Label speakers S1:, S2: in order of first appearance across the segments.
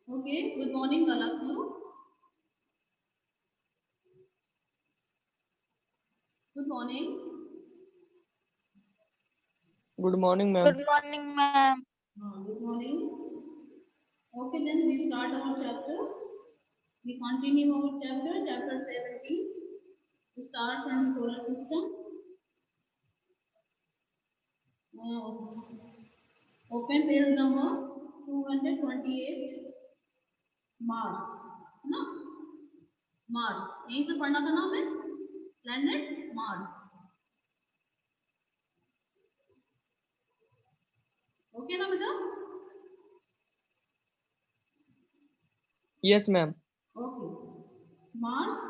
S1: Okay, good morning, all of you. Good morning.
S2: Good morning,
S3: Good
S2: ma'am.
S3: morning, ma'am.
S1: Good morning. Okay, then we start our chapter. We continue our chapter, chapter 17, the stars and the solar system. Open page number 228, Mars. है ना? Mars यहीं से पढ़ना था ना हमें planet Mars okay ना बेटा
S2: Yes, ma'am.
S1: Okay Mars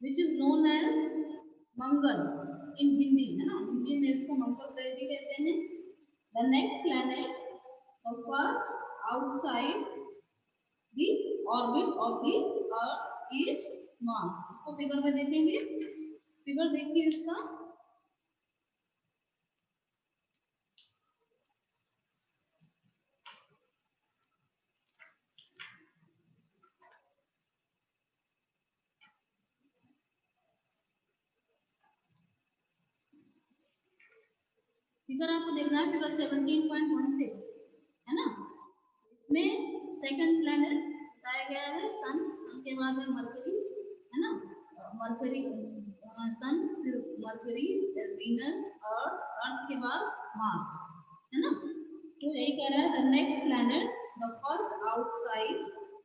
S1: which is known as Mangal in Hindi है ना हिंदी में इसको मंगल ग्रह भी कहते हैं the next planet the first outside the orbit of the earth is Mars तो फिगर में देखेंगे फिगर देखिए इसका फिगर आपको देखना है फिगर 17.16 है ना इसमें सेकंड प्लैनेट बताया गया है सन सन के बाद है मरकरी है ना मरकरी सन फिर मरकरी फिर वीनस अर्थ के बाद मार्स है ना तो यही कह रहा है the next planet the first outside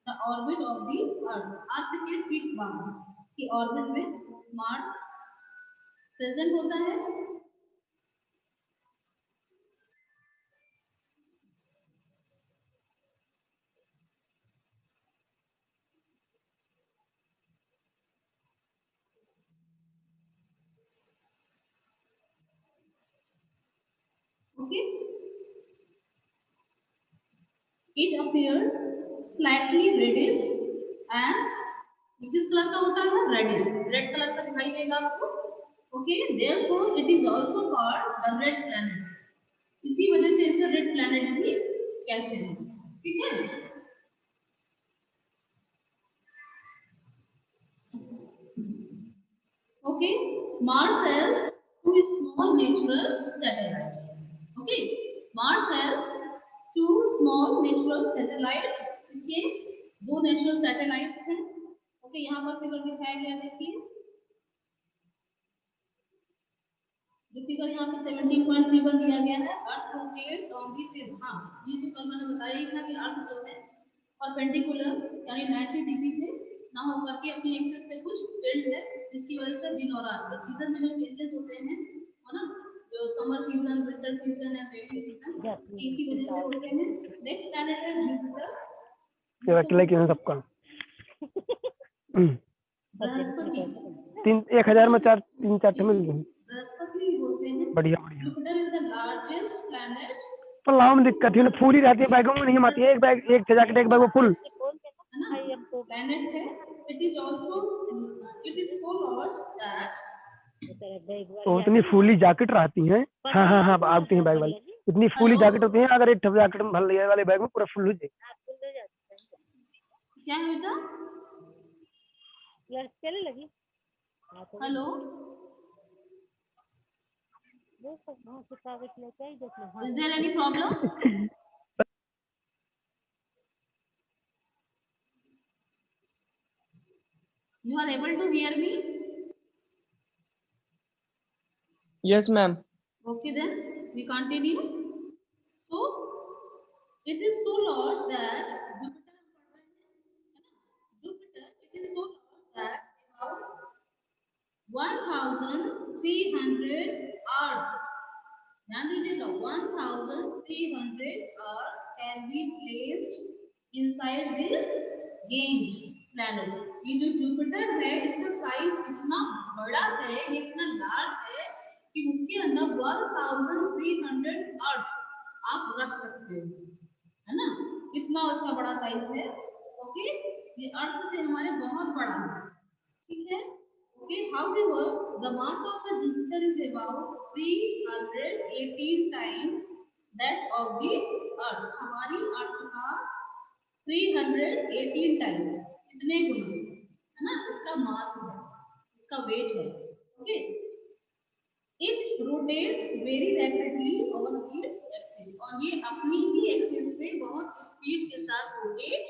S1: the orbit of the earth के ठीक बाहर की ऑर्बिट में मार्स प्रेजेंट होता है okay it appears slightly reddish and किस कलर का होता है रेडिश रेड कलर का दिखाई देगा आपको okay therefore it is also called the red planet इसी वजह से इसे रेड प्लैनेट भी कहते हैं ठीक है okay Mars has two small natural satellites okay Mars has two small natural satellites इसके दो नेचुरल सैटेलाइट्स हैं ओके यहाँ पर फिगर दिखाया गया देखिए जो फिगर यहाँ पे 17.31 दिया गया है अर्थ रोटेट्स ऑन दी फिर हाँ ये तो कल मैंने बताया ही था कि अर्थ जो है परपेंडिकुलर यानी 90 डिग्री पे ना होकर के अपनी एक्सिस पे कुछ टिल्ट है जिसकी वजह से दिन और रात सीजन में जो चेंजेस होते हैं है ना जो summer season winter season and rainy season इसी वजह से होते हैं नेक्स्ट प्लैनेट है जुपिटर
S4: ये अकेले क्यों सबका
S1: बृहस्पति
S4: 1000 में 3-4 मिल गई
S1: बृहस्पति बोलते हैं
S4: बढ़िया बढ़िया
S1: Jupiter is the largest planet
S4: पर लाओ में दिक्कत है ना फुल ही रहती है बैगों में नहीं आती है एक बैग एक जैकेट एक बैग वो फुल
S1: है ना प्लैनेट है it is also it is so large that
S4: तो इतनी फुली जैकेट रहती है हाँ हाँ हाँ आती है बैग वाली इतनी फुली जैकेट होती है अगर एक जैकेट में भर लिया वाले बैग में पूरा फुल हो जाए
S1: क्या है बेटा
S3: चलने लगी
S1: हेलो
S3: कागज लेके आई देखना
S1: is there any problem you are able to hear me
S2: Yes, ma'am.
S1: okay then we continue so it is so large that Jupiter it is so large that about 1300 Earth ध्यान दीजिएगा 1300 Earth can be placed inside this gauge planet ये जो Jupiter है इसका size इतना बड़ा है ये इतना लार्ज है कि उसके अंदर 1300 अर्थ आप रख सकते हो है ना इतना उसका बड़ा साइज है ओके ये अर्थ से हमारे बहुत बड़ा है ठीक है okay however the mass of the Jupiter is about 318 times that of the earth हमारी अर्थ का 318 टाइम्स, कितने गुना, है ना, इसका मास है, इसका वेट है। Okay, it rotates very rapidly on its axis, और ये अपनी ही एक्सिस पे बहुत स्पीड के साथ रोटेट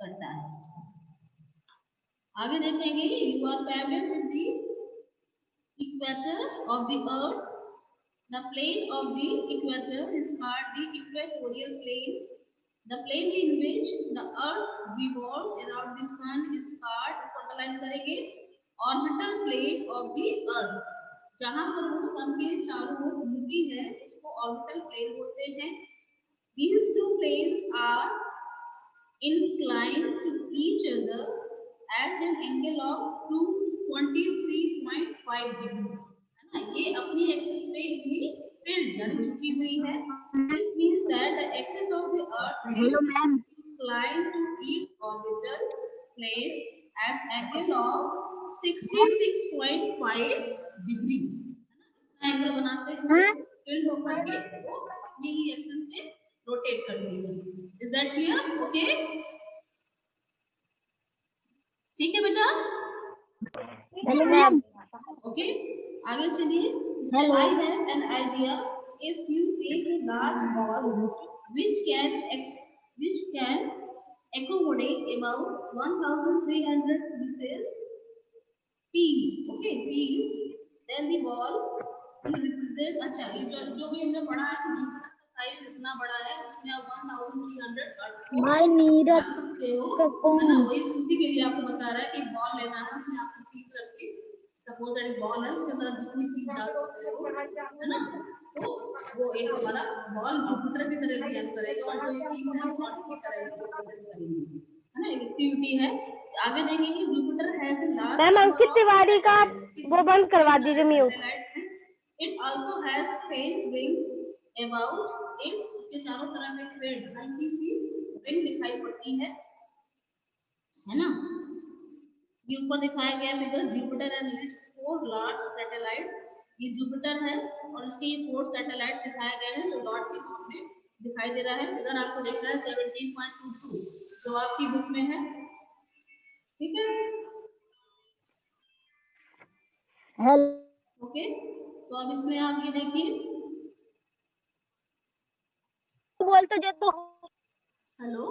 S1: करता है। आगे देखेंगे, you are parallel with the equator of the earth. The plane of the equator is called the equatorial plane. The plane in which the earth revolves around the sun is called, underline करेंगे, orbital plane of the earth. जहाँ पर वो सन के चारों ओर घूमती है उसको orbital plane बोलते हैं। These two planes are inclined to each other at an angle of 223.5 degree, है ना, ये अपनी एक्सिस पे इतनी टिल्ट यानी झुकी हुई है। This means that the axis of the earth is inclined to its orbital plane at angle of 66.5 degree, है ना, इतना एंगल बनाते हुए टिल्ट होकर के वो अपनी ही एक्सिस पे रोटेट करती है। Is that clear? Okay? ठीक है बेटा?
S5: Hello ma'am.
S1: ओके, आगे चलिए।
S5: Hello.
S1: I have an idea. If you take a large ball which can accommodate about 1,300 peas, okay, peas, then the ball will represent, अच्छा ये जो भी हमने पढ़ा है कि जुपिटर का साइज इतना बड़ा है उसमें आप 1,300 अर्थ को
S5: भाई नीरज
S1: रख सकते हो, है ना, वही उसी के लिए आपको बता रहा है कि बॉल लेना है, उसमें आपको पीस रख के, सपोज दैट एक बॉल है उसके अंदर जितनी पीस डाल सकते हो, है ना, तो वो एक हमारा बॉल जुपिटर की तरह बिहेव करेगा और जो ये पीस है वो अर्थ की तरह रिप्रेजेंट करेंगे, है ना, एक्टिविटी है। आगे देखेंगे, Jupiter has the last
S5: ma'am Ankit Tiwari का वो बंद करवा दीजिए mute.
S1: It also has faint ring about it, उसके चारों तरफ एक फेन हल्की सी रिंग दिखाई पड़ती है ना। ये ऊपर दिखाया गया figure, Jupiter and it's 4 large satellite, ये जुपिटर है और इसके ये 4 सैटेलाइट्स दिखाए गए हैं जो लॉर्ड के फॉर्म में दिखाई दे रहा है। फिगर आपको देख रहा है 17.22 जो आपकी बुक में है, ठीक है।
S5: हेलो।
S1: ओके, तो अब इसमें आप ये देखिए,
S5: बोलते जो तो
S1: हेलो,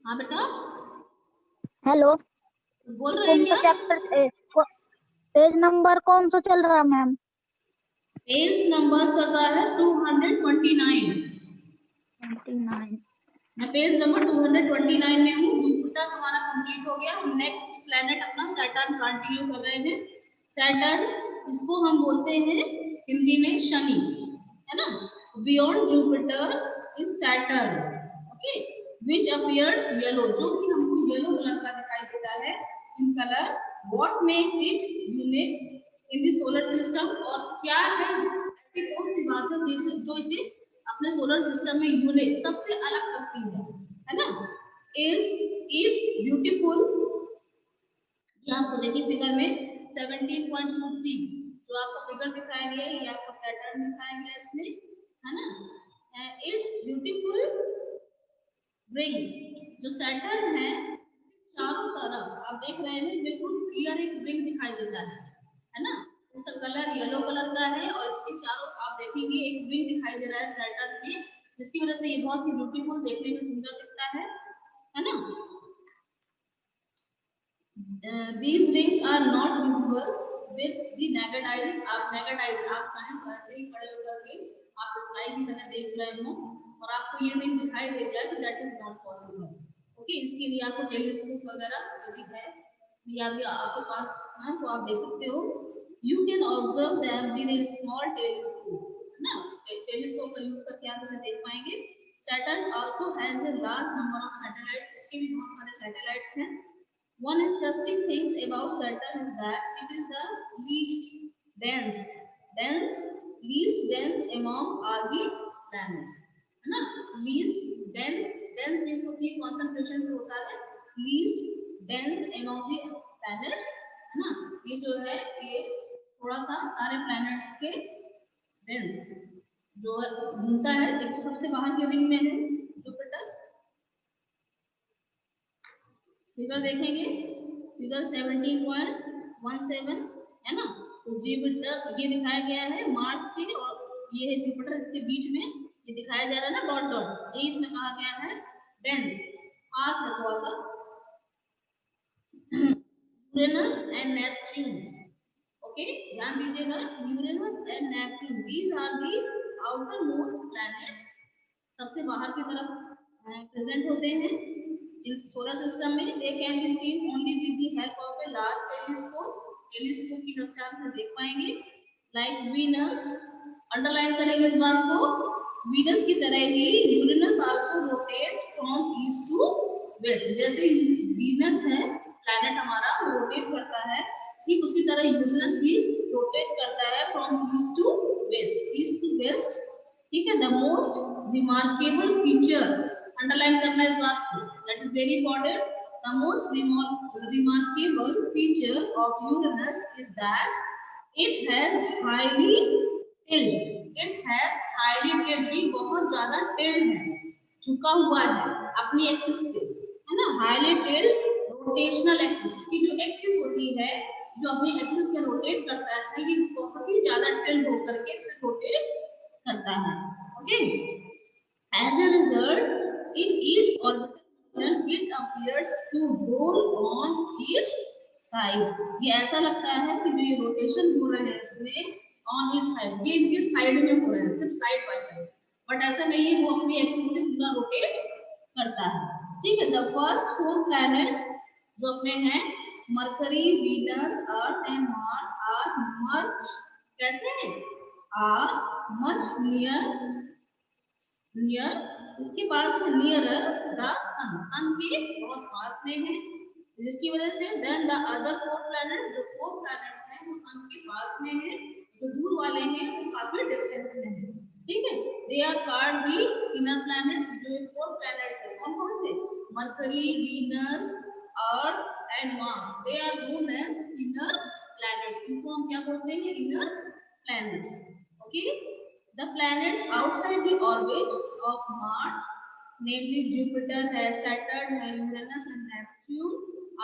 S1: हाँ बेटा
S5: हेलो
S1: बोल रहे हैं
S5: कौन सा
S1: क्या?
S5: चैप्टर पेज नंबर कौन सा चल रहा है मैम?
S1: पेज नंबर चल रहा है 229। मैं पेज नंबर 229 में हूँ। जुपिटर हमारा कंप्लीट हो गया। हम नेक्स्ट प्लेनेट अपना सैटर्न कंटिन्यू कर रहे हैं। सैटर्न, इसको हम बोलते हैं हिंदी में शनि, है ना। Beyond Jupiter is Saturn, okay, which appears yellow, जो कि हमको येलो कलर का दिखाई देता है in colour. What makes it unique in the solar system, और क्या है ऐसी कौन सी बात है जो इसे अपने सोलर सिस्टम में यूनिक सबसे अलग करती है ना। इज इट्स ब्यूटीफुल, यहाँ आपको देखिए फिगर में 17.23 जो आपका फिगर दिखाया गया है, ये आपका पैटर्न दिखाया गया है इसमें, है ना। इट्स ब्यूटीफुल रिंग्स, जो सैटर्न है चारों तरफ आप देख रहे हैं बिल्कुल क्लियर एक रिंग दिखाई देता है ना। इसका कलर येलो कलर का है और इसके चारों आप देखेंगे एक रिंग दिखाई दे रहा है सैटर्न में, जिसकी वजह से ये बहुत ही ब्यूटीफुल देखने में सुंदर दिखता है ना। These rings are not visible with the naked eyes. आप naked eyes आप चाहें तो ऐसे ही खड़े होकर के आप स्काई की तरह देख रहे हो और आपको ये रिंग दिखाई दे जाए तो that is not possible. Okay, इसके लिए आपको टेलीस्कोप वगैरह यदि है या भी आपके पास है तो आप देख सकते हो। You can observe them with a small telescope, ना, टेलीस्कोप का यूज करके आप इसे देख पाएंगे। Saturn also has a large number of satellites, इसके भी बहुत सारे सैटेलाइट्स हैं। One interesting thing about Saturn is that it is the least dense among all the planets, है ना। Least dense means होती है concentration से होता है least dense among the planets, है ना। ये जो है ये थोड़ा सा सारे planets के dense जो घूमता है, एक तो सबसे बाहर के रिंग में है जुपिटर फिगर देखेंगे, फिगर 17.17 है ना। तो जुपिटर ये दिखाया गया है मार्स के, और ये है जुपिटर, इसके बीच में ये दिखाया जा रहा है ना डॉट डॉट, ये इसमें कहा गया है डेंस, पास है थोड़ा सा। यूरेनस एंड नेपच्यून, ओके ध्यान दीजिएगा, Uranus and Neptune these are the outermost planets, सबसे बाहर की तरफ प्रेजेंट होते हैं इन सोलर सिस्टम में। They can be seen only with the help of a large telescope, telescope की मदद से आप देख पाएंगे। लाइक वीनस, अंडरलाइन करेंगे इस बात को, वीनस की तरह ही Uranus also rotates from east to west, जैसे वीनस है प्लैनेट हमारा रोटेट करता है, ठीक उसी तरह यूरेनस भी रोटेट करता है from east to west, east to west, ठीक है। The most remarkable feature, underline करना इस बात को, that is very important. The most remarkable feature of Uranus is that it has highly tilt, it has highly tilt, ये बहुत ज्यादा tilt है, झुका हुआ है अपनी एक्सिस पे, है ना। हाईली टिल्ट रोटेशनल एक्सिस, इसकी जो एक्सिस होती है जो अपनी एक्सिस पे रोटेट करता है, ये बहुत ही ज्यादा टिल्ट होकर के रोटेट करता है, okay. As a result in each orbital motion it appears to roll on each side, ये ऐसा लगता है कि जो ये रोटेशन हो रहा है इसमें ऑन ईच साइड, ये इनके साइड में हो रहा है, सिर्फ साइड बाय साइड, बट ऐसा नहीं है, वो अपनी एक्सिस से पूरा रोटेट करता है, ठीक है। द फर्स्ट 4 प्लैनेट जो अपने हैं Mercury, Venus, Earth and Mars are much, कैसे आर मच नियर, इसके पास में नियरर द सन, सन के बहुत पास में है, जिसकी वजह से देन द अदर 4 प्लैनेट, जो 4 प्लैनेट्स हैं वो सन के पास में है, जो दूर वाले हैं वो काफी डिस्टेंस में है, ठीक है। They are called the inner planets, जो 4 प्लैनेट्स हैं कौन कौन से, Mercury, Venus, Earth and Mars, they are known as inner planets, इनको हम क्या बोलते हैं, inner planets, okay. The planets outside the orbit of Mars, namely Jupiter है, Saturn है, Uranus and Neptune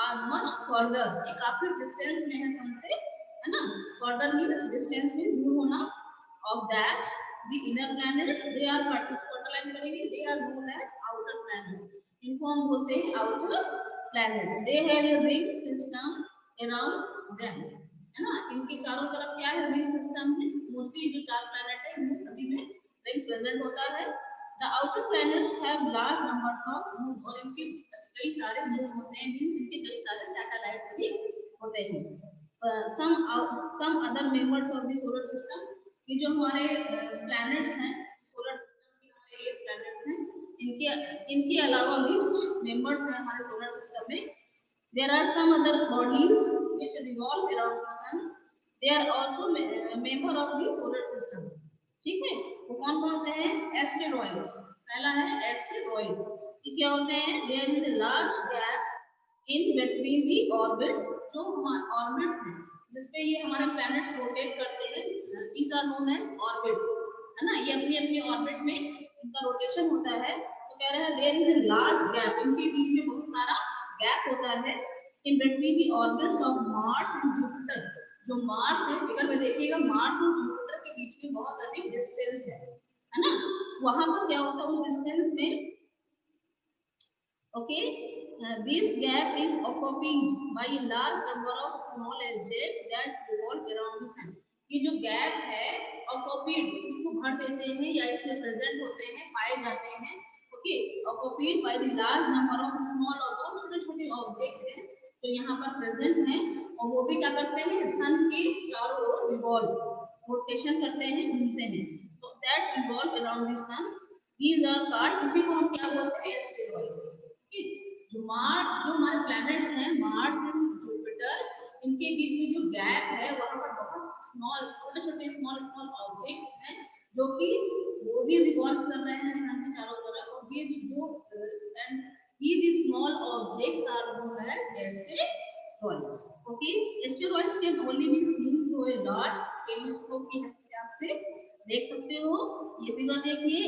S1: are much further, ये काफी डिस्टेंस में है सन से, है ना। further means डिस्टेंस में दूर होना, of that the inner planets they are underline करेंगे, they are known as outer planets, इनको हम बोलते हैं outer planets, they have a ring system around them, है ना। इनके चारों तरफ क्या है, रिंग सिस्टम है, मोस्टली जो 4 प्लैनेट है इनमें सभी में रिंग प्रेजेंट होता है। The outer planets have large numbers of moon, और इनके कई सारे मून होते हैं, मींस इनके कई सारे सैटेलाइट्स भी होते हैं। Some other members of the solar system, ये जो हमारे प्लैनेट्स हैं सोलर सिस्टम के, हमारे 8 प्लैनेट्स हैं, इनके अलावा भी कुछ मेंबर्स हैं हमारे सोलर सिस्टम में। There are some other bodies which revolve around the sun, they are also member of the solar system, ठीक है। वो कौन कौन से हैं, एस्टेरॉइड्स, पहला है एस्टेरॉइड्स, ये क्या होते हैं, there is a large gap in between the orbits, जो हमारे ऑर्बिट्स हैं जिसपे ये हमारे प्लैनेट्स रोटेट करते हैं, these are known as orbits, है ना। ये अपनी अपनी ऑर्बिट में इनका रोटेशन होता है, तो कह रहे हैं there is a large gap, इनके बीच में बहुत सारा गैप होता है, in between the orbits of Mars and Jupiter, जो मार्स है, फिगर में देखिएगा मार्स और जुपिटर के बीच में बहुत अधिक डिस्टेंस है ना। वहां पर क्या होता है उस डिस्टेंस में, okay, this gap is occupied by a large number of small objects that revolve around the sun, ये जो गैप है occupied, इसको भर देते हैं या इसमें प्रेजेंट होते हैं, पाए जाते हैं, okay, occupied by the large number of small और बहुत छोटे-छोटे ऑब्जेक्ट हैं जो यहाँ पर प्रेजेंट हैं, और वो भी क्या करते हैं, सन के चारों ओर रिवॉल्व, रोटेशन करते हैं, घूमते हैं, so that revolve around the sun, these are called, इसी को हम क्या बोलते हैं, एस्टेरॉइड्स, जो हमारे प्लैनेट्स हैं मार्स एंड जुपिटर, इनके बीच में जो गैप है वहां पर बहुत स्मॉल छोटे-छोटे स्मॉल ऑब्जेक्ट हैं जो कि वो भी रिवॉल्व कर रहे हैं सन के चारों तरफ, और ये जो and these small objects are known as asteroids, okay, asteroids can only be seen through a large telescope की हेल्प से आप से देख सकते हो। ये फिगर देखिए,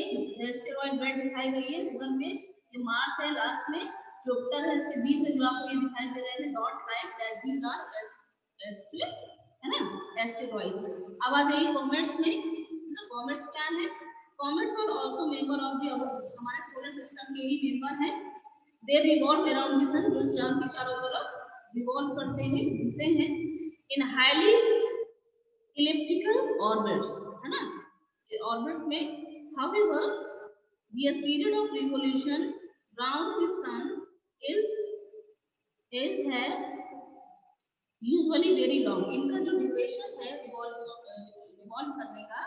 S1: एस्टेरॉइड बेल्ट दिखाई गई है फिगर में, ये मार्स है लास्ट में, जोप्टर है, इसके बीच में जो आपको ये दिखाई दे रहे हैं dot like that these are है ना एस्टेरॉइड्स। अब आ जाइए कॉमेट्स में। तो कॉमेट्स क्या है? Comets are also member of the हमारे सोलर सिस्टम के ही मेंबर हैं। They revolve around the sun, जो चांद के चारों तरफ रिवॉल्व करते हैं, घूमते हैं इन हाईली इलिप्टिकल ऑर्बिट्स, है ना ऑर्बिट्स में। However their period of revolution round the sun is है usually very long। इनका जो ड्यूरेशन है रिवॉल्व करने का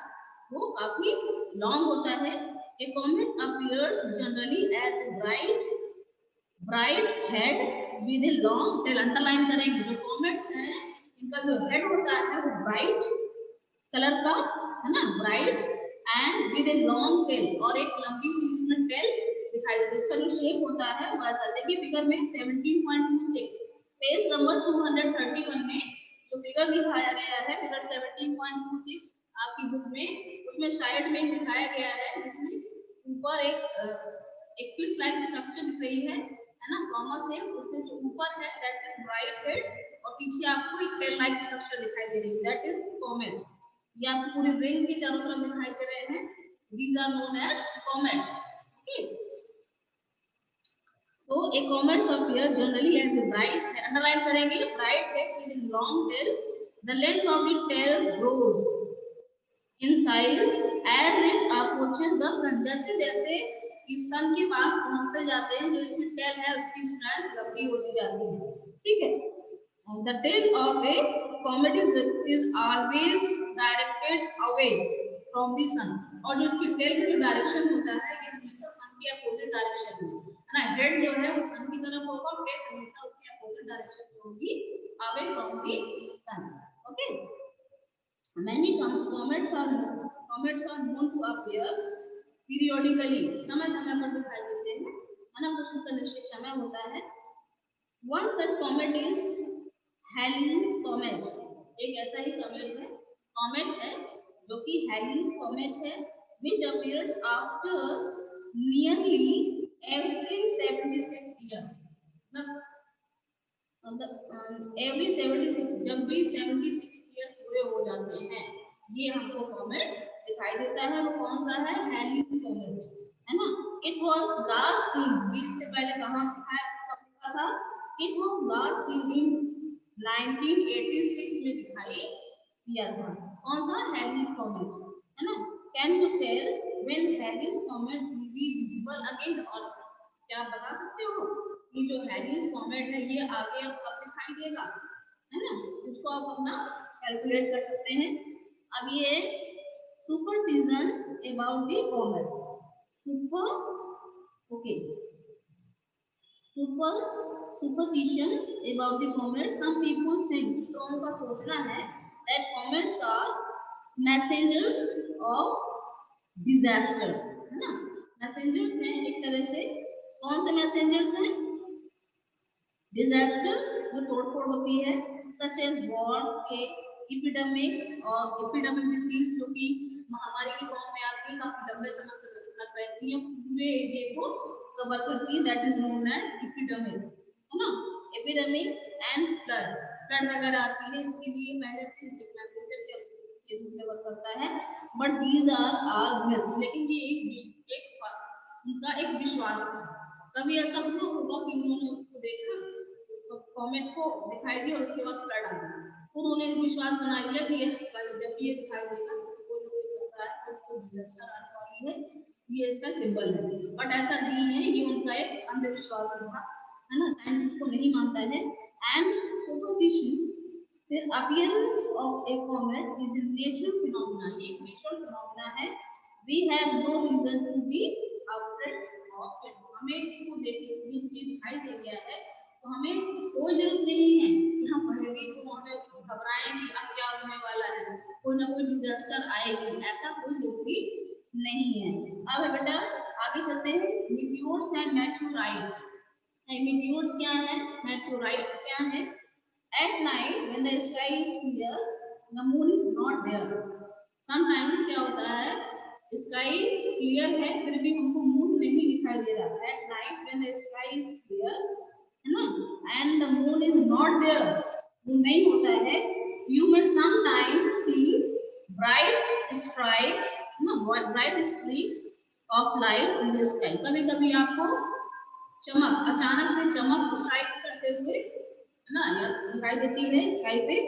S1: वो काफी लॉन्ग होता है। A comet appears generally as bright head with a long tail। Underline करेंगे, जो कॉमेट्स हैं इनका जो हेड होता है वो ब्राइट कलर का, है ना bright and with a long tail, और एक लंबी सी इसमें टेल दिखाई देती है। इसका जो शेप होता है वह ऐसा देखिए फिगर में 17.26 पेज नंबर 231 में जो फिगर दिखाया गया है, फिगर 17.26 आपकी बुक में, उसमें साइड में दिखाया गया है जिसमें ऊपर एक फिश लाइक स्ट्रक्चर दिख रही है ना कॉमा से, उसमें जो ऊपर है दैट इज ब्राइट हेड और पीछे आपको एक टेल लाइक स्ट्रक्चर दिखाई दे रही है दैट इज कॉमेट्स। ये आपको पूरे रिंग के चारों तरफ दिखाई दे रहे हैं, these are known as comets। okay? तो a comet appear generally as a bright, underline करेंगे bright head with a long tail, the length of the tail grows in size as it approaches the sun। जैसे जैसे इस सन के पास पहुंचते जाते हैं जो इसकी टेल है उसकी स्ट्रेंथ लंबी होती जाती है, ठीक है। The tail of a comet is always directed away from the sun। और जो इसकी टेल का जो डायरेक्शन होता है ये हमेशा सन के अपोजिट डायरेक्शन में है ना। हेड जो है वो सन की तरफ होगा और टेल हमेशा उसके अपोजिट डायरेक्शन में होगी, away from the sun। Okay. Many comets are known to appear periodically। समय समय पर दिखाई देते हैं, है ना, कुछ इसका निश्चित समय होता है। One such comet is Halley's comet। एक ऐसा ही कॉमेट है जो कि Halley's comet है, which appears after nearly every 76 years। every 76, जब भी 76 ईयर पूरे हो जाते हैं ये हमको कॉमेट दिखाई देता है। वो कौन सा है? Halley's comet, है ना। It was last seen, इससे पहले कहाँ था? It was last seen in 1986 में दिखाई दिया था। कौन सा? Halley's comet, है ना। Can you tell when Halley's comet will be visible again? और क्या आप बता सकते हो कि जो Halley's comet है ये आगे अब कब दिखाई देगा, है ना। उसको आप अपना कैलकुलेट कर सकते हैं। अब ये superstition about the comet. Superstition about the comets। Some people think, कुछ का सोचना है that comets are messengers of disaster, है ना। messengers हैं एक तरह से। कौन से messengers हैं? disasters जो तोड़फोड़ होती है, such as wars के epidemic और epidemic disease जो कि महामारी के फॉर्म में आती है, काफी लंबे समय तक रहती है, पूरे एरिया को कवर करती है, that is known as epidemic, है ना। epidemic एंड फ्लड वगैरह आती है, इसके लिए मेडिसिन मैसेंजर के रूप में वर्क करता है। बट दीज आर मिथ्स, लेकिन ये एक उनका एक विश्वास था। कभी ऐसा हुआ होगा कि उन्होंने उसको देखा तो कॉमेट को दिखाई दिया और उसके बाद फ्लड आ गया, तो उन्होंने विश्वास बना लिया कि ये जब ये दिखाई देगा तो डिजास्टर आने वाली है, ये इसका सिंबल है। बट ऐसा नहीं है, ये उनका एक अंधविश्वास था, है ना। साइंस इसको नहीं मानता है। एंड सुपरस्टिशन, फिर appearance of a comet is a natural phenomena, ये एक नेचुरल फिनोमेना है। We have no reason to be afraid of it. हमें इसको देखने के लिए दिखाई दे गया है तो हमें कोई जरूरत नहीं है कि हम भयभीत हो, हमें घबराएंगे अब क्या होने वाला है, कोई ना कोई डिजास्टर आएगी, ऐसा कोई जरूरी नहीं है। अब बेटा आगे चलते हैं। Meteors and मेटेओराइट्स। मीटियोर्स क्या है, मेटेओराइट्स क्या है? At night when the sky is clear the moon is not there. Sometimes क्या होता है, स्काई क्लियर है फिर भी हमको मून मून नहीं दिखाई दे रहा। At night when the sky is clear, है ना, and the moon is not there, moon नहीं होता है, you may sometime see bright strikes, ना, bright streaks of light in the sky. कभी कभी आपको चमक, अचानक से चमक स्ट्राइक करते हुए, है ना, या दिखाई देती है स्काई पे।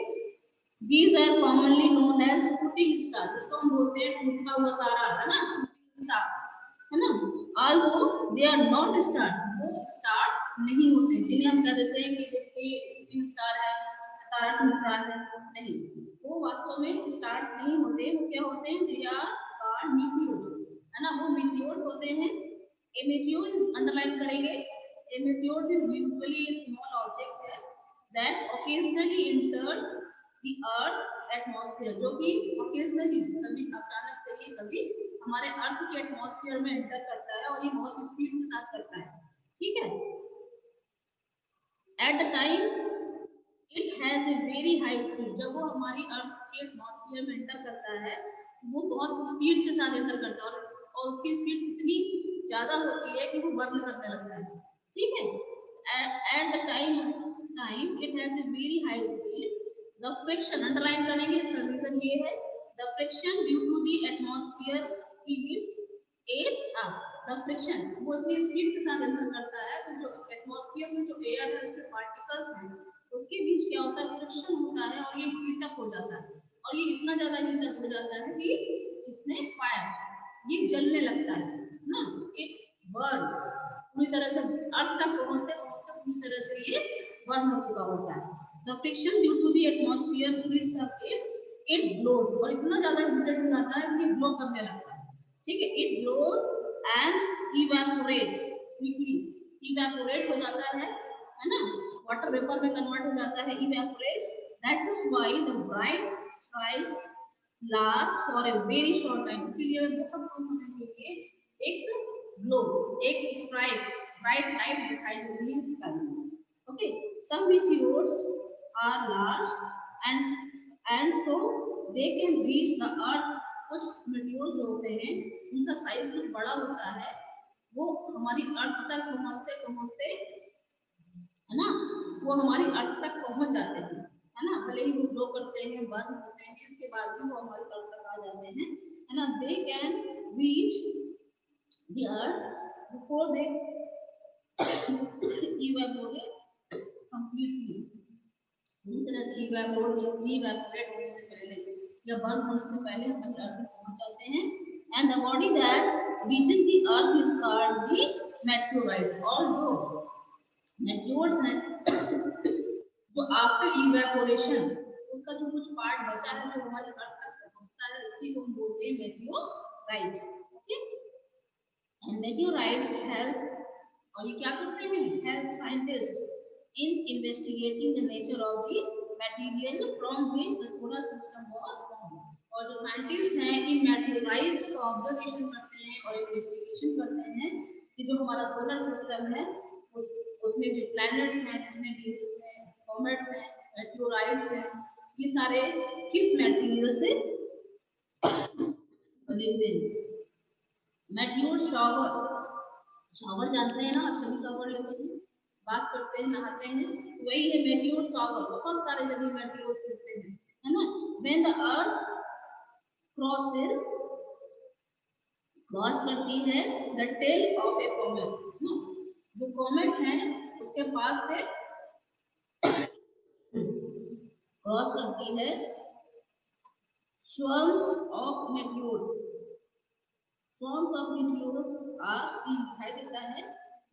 S1: These are commonly known as shooting stars, जिसको हम बोलते हैं टूटता हुआ तारा, है ना, shooting star, है ना। Although they are not stars, वो stars नहीं होते, जिन्हें हम कह देते हैं कि देखिए shooting star है, तारा टूट रहा है, नहीं, वो वास्तव में stars नहीं होते। वो क्या होते हैं? They are called meteors, है ना, वो meteors होते हैं। A meteor underline करेंगे, a meteor is usually a small object that occasionally enters the earth atmosphere, जो कि occasionally, कभी अचानक से ये कभी हमारे अर्थ के एटमॉस्फेयर में एंटर करता है और ये बहुत स्पीड के साथ करता है, ठीक है। At the time it has a very high speed, जब वो हमारी अर्थ के एटमॉस्फेयर में एंटर करता है वो बहुत स्पीड के साथ एंटर करता है और उसकी स्पीड इतनी ज्यादा होती है कि वो बर्न करने लगता है, ठीक है। At the time it has a very high speed, the friction underline करेंगे, इसका रीजन ये है, the friction due to the atmosphere heats it up, the friction, वो इतनी स्पीड के साथ एंटर करता है तो जो एटमॉस्फेयर में जो एयर है उसके पार्टिकल्स हैं उसके बीच क्या होता है, फ्रिक्शन होता है और ये हीट अप हो जाता है और ये इतना ज्यादा हीट अप हो जाता है कि इसमें फायर, ये जलने लगता है ना, इट बर्न्स, पूरी तरह से अर्थ तक पहुंचते पहुंचते पूरी तरह से ये बर्न हो चुका होता है। The friction due to the atmosphere heats up it blows, और इतना ज्यादा हीटेड हो जाता है कि ब्लो करने लगता है, ठीक है। It blows and evaporates quickly, evaporate हो जाता है ना, वाटर वेपर में कन्वर्ट हो जाता है, evaporates, that is why the bright strikes last for a very short time, इसीलिए बहुत कम समय के लिए एक ग्लो, एक स्ट्राइक, ब्राइट लाइट दिखाई देती है स्काई में, okay. Some meteors are large and so they can reach the earth, कुछ meteors जो होते हैं उनका साइज कुछ बड़ा होता है, वो हमारी अर्थ तक पहुंचते पहुंचते, है ना, वो हमारी अर्थ तक पहुंच जाते हैं, है ना, भले ही वो ग्लो करते हैं, बर्न होते हैं, इसके बाद भी वो हमारी अर्थ तक आ जाते हैं, है ना। They can reach the earth before they evaporate completely, पूरी तरह से इवेपोरेट होने से पहले या बर्न होने से पहले हम अर्थ तक पहुंच जाते हैं। And the body that reaches the earth is called the meteorite, और जो मेटेओर्स हैं जो आफ्टर इवेपोरेशन उसका जो कुछ पार्ट बचा है जो हमारी अर्थ तक पहुंचता है उसी को हम बोलते हैं मेटेओराइट, ओके। एंड मेटेओराइट्स हेल्प, और ये क्या करते हैं, help scientist in investigating the nature of the material from which the solar system was formed, और जो साइंटिस्ट हैं इन मेटेओराइट्स का ऑब्जर्वेशन करते हैं और इन्वेस्टिगेशन करते हैं कि जो हमारा सोलर सिस्टम है उसमें जो प्लैनेट्स हैं, जितने भी कॉमेट्स हैं, मेटेओराइट्स हैं, ये सारे किस मटेरियल से बने हुए हैं। मेटेओर शावर, शावर जानते हैं ना आप सभी, शावर लेते हैं, बात करते हैं, नहाते हैं, वही है मेटेओर शावर, बहुत सारे जगह मेटेओर गिरते हैं, है ना। When the earth crosses, cross करती है the tail of a comet, जो कॉमेट है उसके पास से क्रॉस करती है swarms of meteors, swarms of meteors are seen, दिखाई देता है।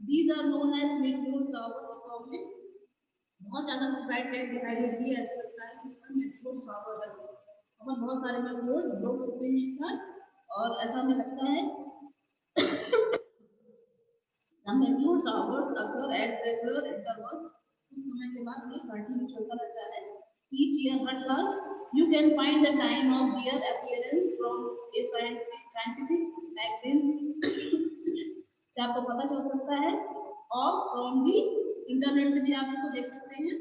S1: These are known as meteor showers, form में बहुत ज्यादा ब्राइट लाइट दिखाई देती है, ऐसा लगता है कि मेटेओर शावर है, और बहुत सारे मेटेओर ग्लो होते हैं एक साथ और ऐसा हमें लगता है। The meteor showers occur at regular intervals, कुछ समय के बाद ये कंटिन्यू चलता रहता है। Each year, हर साल, you can find the time of their appearance from a scientific magazine, से आपको पता चल सकता है, और from the इंटरनेट से भी आप इसको देख सकते हैं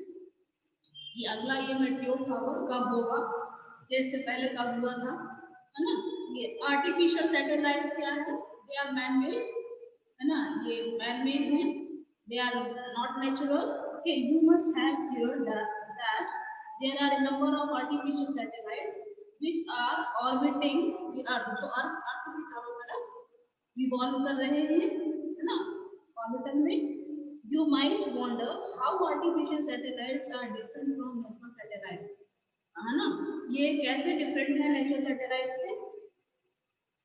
S1: कि अगला ये मेटेओर शावर कब होगा, इससे पहले कब हुआ था, है ना। ये आर्टिफिशियल सैटेलाइट्स क्या है, दे आर मैन मेड है ना, ये मैन मेड है, they are not natural. Okay, you must have hear that there are a number of artificial satellites which are orbiting the earth, जो अर्थ के चारों तरफ रिवॉल्व कर रहे हैं, है ना, ऑर्बिटल में। You might wonder how artificial satellites are different from natural satellites, है ना, ये कैसे डिफरेंट है नेचुरल सैटेलाइट से।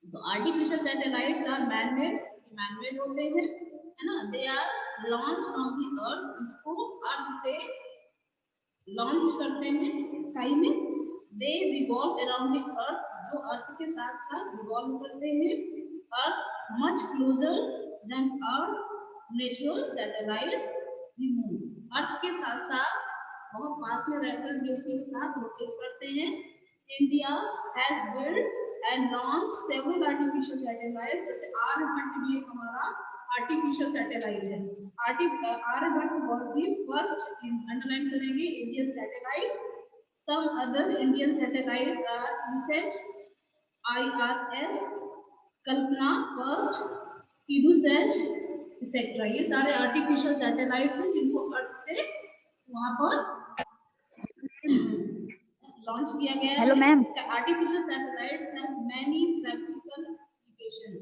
S1: तो artificial satellites are man made होते हैं, है ना, they are launch from the earth, इसको अर्थ से लॉन्च करते हैं स्काई में। They revolve around the earth, जो अर्थ के साथ साथ रिवॉल्व करते हैं। Earth much closer than earth natural satellites the moon, earth के साथ साथ बहुत पास में रहकर पृथ्वी के साथ रोटेट करते हैं। India has build and launch several artificial satellites, जैसे आर्यभट्ट भी एक हमारा आर्टिफिशियल सैटेलाइट है। Aryabhata was the first, underline करेंगे, Indian satellite. Some other Indian satellites are INSAT, IRS, Kalpana first, कीडूसैट एक्सेट्रा। ये सारे आर्टिफिशियल सैटेलाइट्स हैं जिनको अर्थ से वहां पर लॉन्च किया गया है।
S5: Hello, ma'am.
S1: Artificial satellites have many practical applications,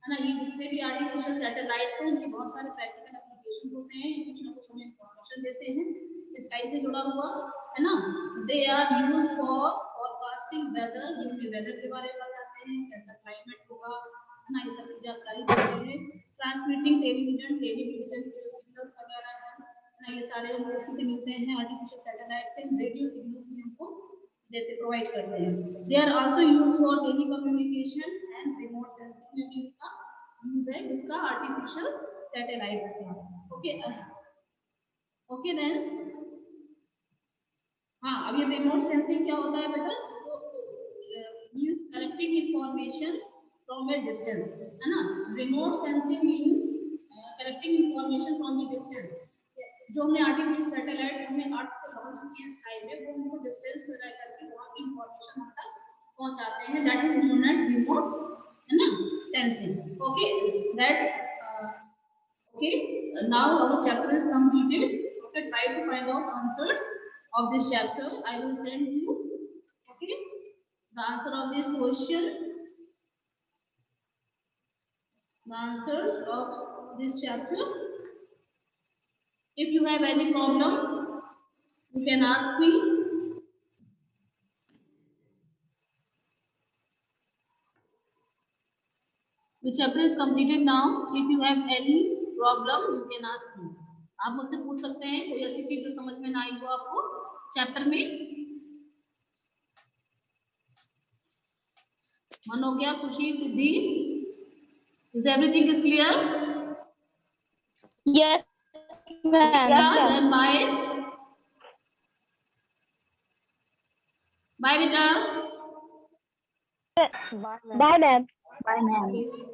S1: है ना, ये जितने भी आर्टिफिशियल सैटेलाइट्स हैं उनके बहुत सारे प्रैक्टिकल एप्लीकेशन होते हैं, कुछ ना कुछ हमें इंफॉर्मेशन देते हैं स्काई से जुड़ा हुआ, है ना। They are used for forecasting weather, जिनमें वेदर के बारे में बताते हैं, कैसा क्लाइमेट होगा, है ना, ये सब की जानकारी देते हैं। ट्रांसमिटिंग टेलीविजन के जो सिग्नल्स वगैरह है ना, ये सारे हमको उसी से मिलते हैं, आर्टिफिशियल सैटेलाइट से। रेडियो सिग्नल्स भी हमको देते, प्रोवाइड करते हैं। They are also used for telecommunication and remote sensing, में इसका यूज है, इसका आर्टिफिशियल सैटेलाइट्स का। ओके ओके देन, हाँ, अब ये रिमोट सेंसिंग क्या होता है बेटा, means collecting information from a distance, है ना। Remote sensing means collecting information from the distance. जो हमने आर्टिफिशियल सैटेलाइट हमने अर्थ से लॉन्च किए स्काई में, वो उनको डिस्टेंस में रह करके वहां की इंफॉर्मेशन हम तक पहुंचाते हैं, that is known as remote, है ना, sensing. Okay, that's okay, now our chapter is completed. Okay, try to find out answers of this chapter. I will send you, okay, the answer of this question, the answers of this chapter. If you have any problem, you can ask me. The chapter is completed now. If you have any problem, you can ask me. आप मुझसे पूछ सकते हैं कोई ऐसी चीज जो समझ में ना आई हो आपको चैप्टर में। मनोज्ञा, खुशी, सिद्धि, is everything is clear?
S3: Yes, ma'am.
S1: Yeah, then bye. Bye, beta.
S3: Bye, ma'am.
S5: Bye, ma'am.
S1: Okay.